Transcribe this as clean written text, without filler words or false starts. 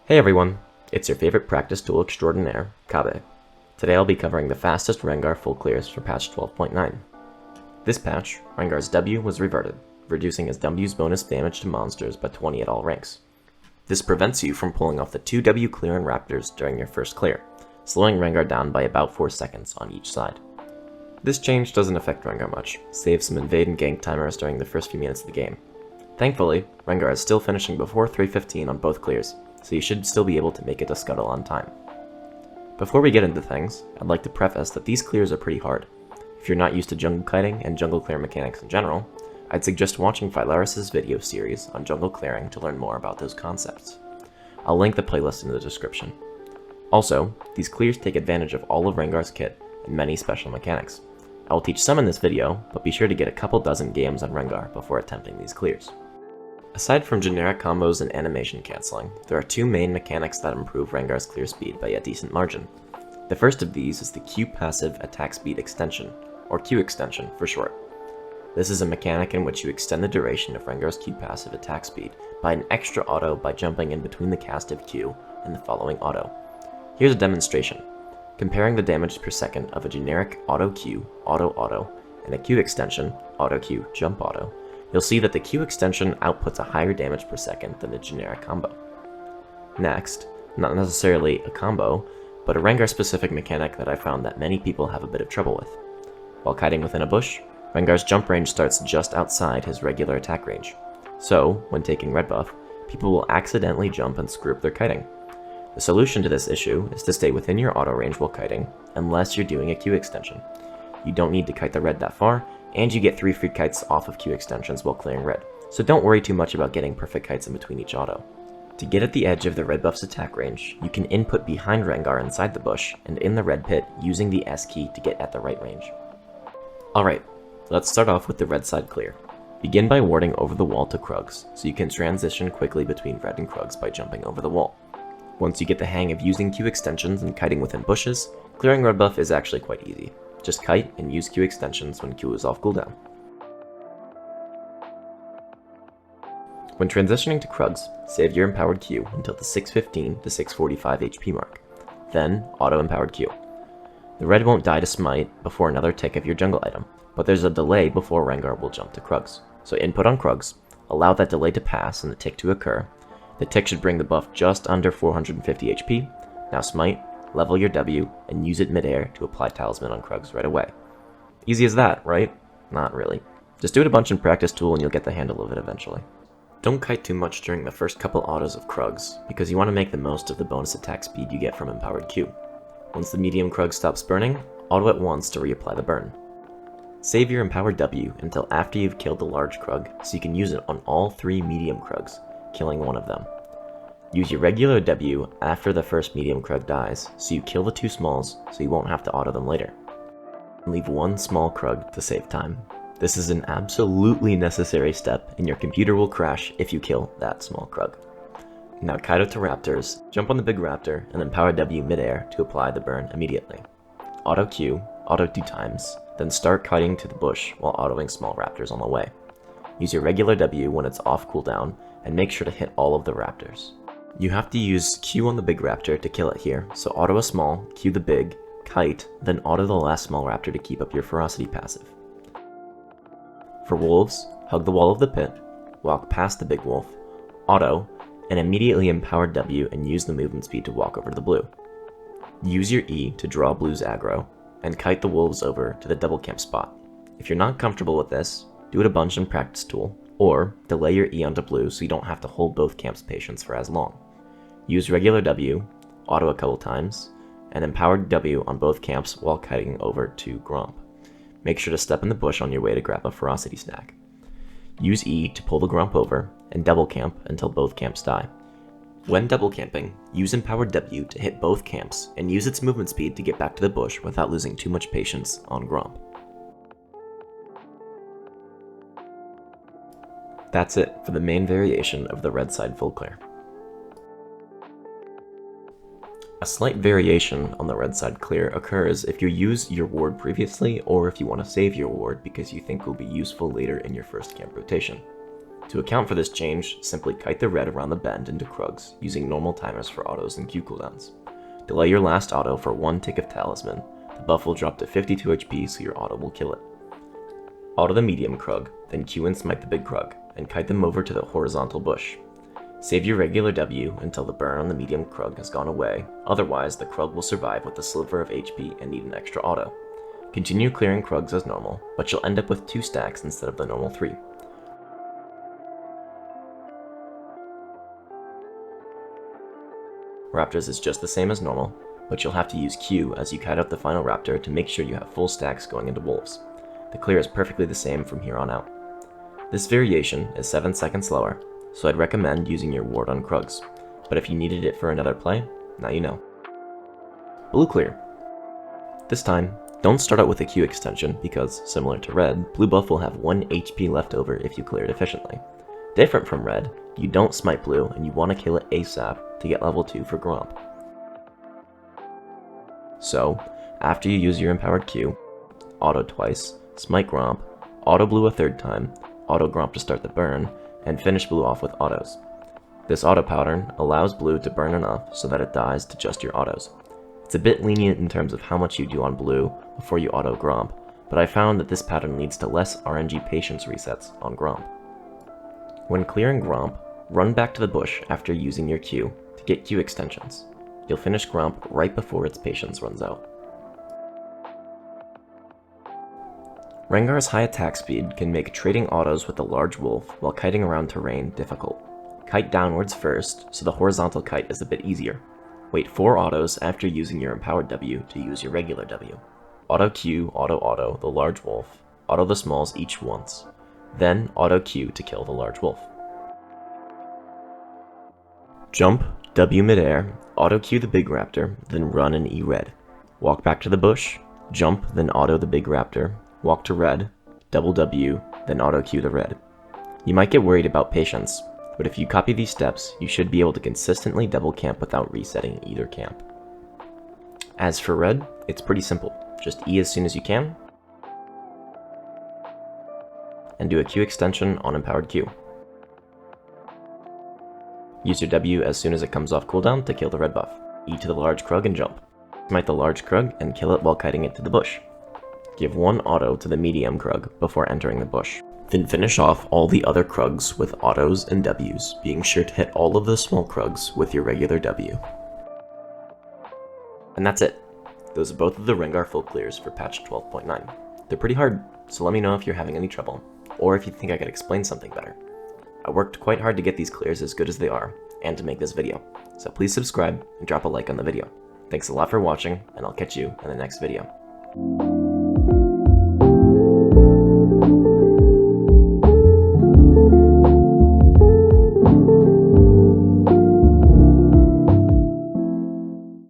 Hey everyone, it's your favorite practice tool extraordinaire, Kabe. Today I'll be covering the fastest Rengar full clears for patch 12.9. This patch, Rengar's W was reverted, reducing his W's bonus damage to monsters by 20 at all ranks. This prevents you from pulling off the 2 W clear in Raptors during your first clear, slowing Rengar down by about 4 seconds on each side. This change doesn't affect Rengar much, save some invade and gank timers during the first few minutes of the game. Thankfully, Rengar is still finishing before 315 on both clears, so you should still be able to make it to Scuttle on time. Before we get into things, I'd like to preface that these clears are pretty hard. If you're not used to jungle kiting and jungle clear mechanics in general, I'd suggest watching Philaris' video series on jungle clearing to learn more about those concepts. I'll link the playlist in the description. Also, these clears take advantage of all of Rengar's kit and many special mechanics. I will teach some in this video, but be sure to get a couple dozen games on Rengar before attempting these clears. Aside from generic combos and animation cancelling, there are 2 main mechanics that improve Rengar's clear speed by a decent margin. The first of these is the Q passive attack speed extension, or Q extension for short. This is a mechanic in which you extend the duration of Rengar's Q passive attack speed by an extra auto by jumping in between the cast of Q and the following auto. Here's a demonstration. Comparing the damage per second of a generic auto Q, auto, and a Q extension, auto Q, jump auto, you'll see that the Q extension outputs a higher damage per second than a generic combo. Next, not necessarily a combo, but a Rengar-specific mechanic that I found that many people have a bit of trouble with. While kiting within a bush, Rengar's jump range starts just outside his regular attack range. So, when taking red buff, people will accidentally jump and screw up their kiting. The solution to this issue is to stay within your auto range while kiting, unless you're doing a Q extension. You don't need to kite the red that far, and you get 3 free kites off of Q extensions while clearing red, so don't worry too much about getting perfect kites in between each auto. To get at the edge of the red buff's attack range, you can input behind Rengar inside the bush and in the red pit using the S key to get at the right range. Alright, let's start off with the red side clear. Begin by warding over the wall to Krugs, so you can transition quickly between red and Krugs by jumping over the wall. Once you get the hang of using Q extensions and kiting within bushes, clearing red buff is actually quite easy. Just kite and use Q extensions when Q is off cooldown. When transitioning to Krugs, save your empowered Q until the 615 to 645 HP mark. Then, auto-empowered Q. The red won't die to smite before another tick of your jungle item, but there's a delay before Rengar will jump to Krugs. So input on Krugs, allow that delay to pass and the tick to occur. The tick should bring the buff just under 450 HP. Now smite, level your W, and use it midair to apply Talisman on Krugs right away. Easy as that, right? Not really. Just do it a bunch in practice tool and you'll get the handle of it eventually. Don't kite too much during the first couple autos of Krugs, because you want to make the most of the bonus attack speed you get from empowered Q. Once the medium Krug stops burning, auto at once to reapply the burn. Save your empowered W until after you've killed the large Krug, so you can use it on all 3 medium Krugs, killing one of them. Use your regular W after the first medium Krug dies, so you kill the 2 smalls so you won't have to auto them later. Leave 1 small Krug to save time. This is an absolutely necessary step, and your computer will crash if you kill that small Krug. Now kite out to Raptors, jump on the big Raptor, and empower W midair to apply the burn immediately. Auto Q, auto 2 times, then start kiting to the bush while autoing small Raptors on the way. Use your regular W when it's off cooldown, and make sure to hit all of the Raptors. You have to use Q on the big raptor to kill it here, so auto a small, Q the big, kite, then auto the last small raptor to keep up your ferocity passive. For wolves, hug the wall of the pit, walk past the big wolf, auto, and immediately empower W and use the movement speed to walk over to the blue. Use your E to draw blue's aggro, and kite the wolves over to the double camp spot. If you're not comfortable with this, do it a bunch in practice tool, or delay your E onto blue so you don't have to hold both camps' patience for as long. Use regular W, auto a couple times, and empowered W on both camps while kiting over to Gromp. Make sure to step in the bush on your way to grab a ferocity snack. Use E to pull the Gromp over, and double camp until both camps die. When double camping, use empowered W to hit both camps and use its movement speed to get back to the bush without losing too much patience on Gromp. That's it for the main variation of the red side full clear. A slight variation on the red side clear occurs if you use your ward previously or if you want to save your ward because you think will be useful later in your first camp rotation. To account for this change, simply kite the red around the bend into Krugs, using normal timers for autos and Q cooldowns. Delay your last auto for 1 tick of Talisman. The buff will drop to 52 HP, so your auto will kill it. Auto the medium Krug, then Q and smite the big Krug, and kite them over to the horizontal bush. Save your regular W until the burn on the medium Krug has gone away, otherwise the Krug will survive with a sliver of HP and need an extra auto. Continue clearing Krugs as normal, but you'll end up with 2 stacks instead of the normal 3. Raptors is just the same as normal, but you'll have to use Q as you kite out the final Raptor to make sure you have full stacks going into Wolves. The clear is perfectly the same from here on out. This variation is 7 seconds slower, so I'd recommend using your ward on Krugs, but if you needed it for another play, now you know. Blue clear. This time, don't start out with a Q extension because, similar to red, blue buff will have 1 HP left over if you clear it efficiently. Different from red, you don't smite blue and you want to kill it ASAP to get level 2 for Gromp. So, after you use your empowered Q, auto twice, smite Gromp, auto blue a 3rd time, auto Gromp to start the burn, and finish blue off with autos. This auto pattern allows blue to burn enough so that it dies to just your autos. It's a bit lenient in terms of how much you do on blue before you auto Gromp, but I found that this pattern leads to less RNG patience resets on Gromp. When clearing Gromp, run back to the bush after using your Q to get Q extensions. You'll finish Gromp right before its patience runs out. Rengar's high attack speed can make trading autos with the large wolf while kiting around terrain difficult. Kite downwards first, so the horizontal kite is a bit easier. Wait 4 autos after using your empowered W to use your regular W. Auto Q, auto the large wolf, auto the smalls each once. Then auto Q to kill the large wolf. Jump, W midair, auto Q the big raptor, then run and E red. Walk back to the bush, jump, then auto the big raptor, walk to red, double W, then auto Q the red. You might get worried about patience, but if you copy these steps, you should be able to consistently double camp without resetting either camp. As for red, it's pretty simple. Just E as soon as you can, and do a Q extension on empowered Q. Use your W as soon as it comes off cooldown to kill the red buff. E to the large Krug and jump. Smite the large Krug and kill it while kiting it to the bush. Give 1 auto to the medium Krug before entering the bush. Then finish off all the other Krugs with autos and Ws, being sure to hit all of the small Krugs with your regular W. And that's it. Those are both of the Rengar full clears for patch 12.9. They're pretty hard, so let me know if you're having any trouble, or if you think I could explain something better. I worked quite hard to get these clears as good as they are, and to make this video, so please subscribe and drop a like on the video. Thanks a lot for watching, and I'll catch you in the next video.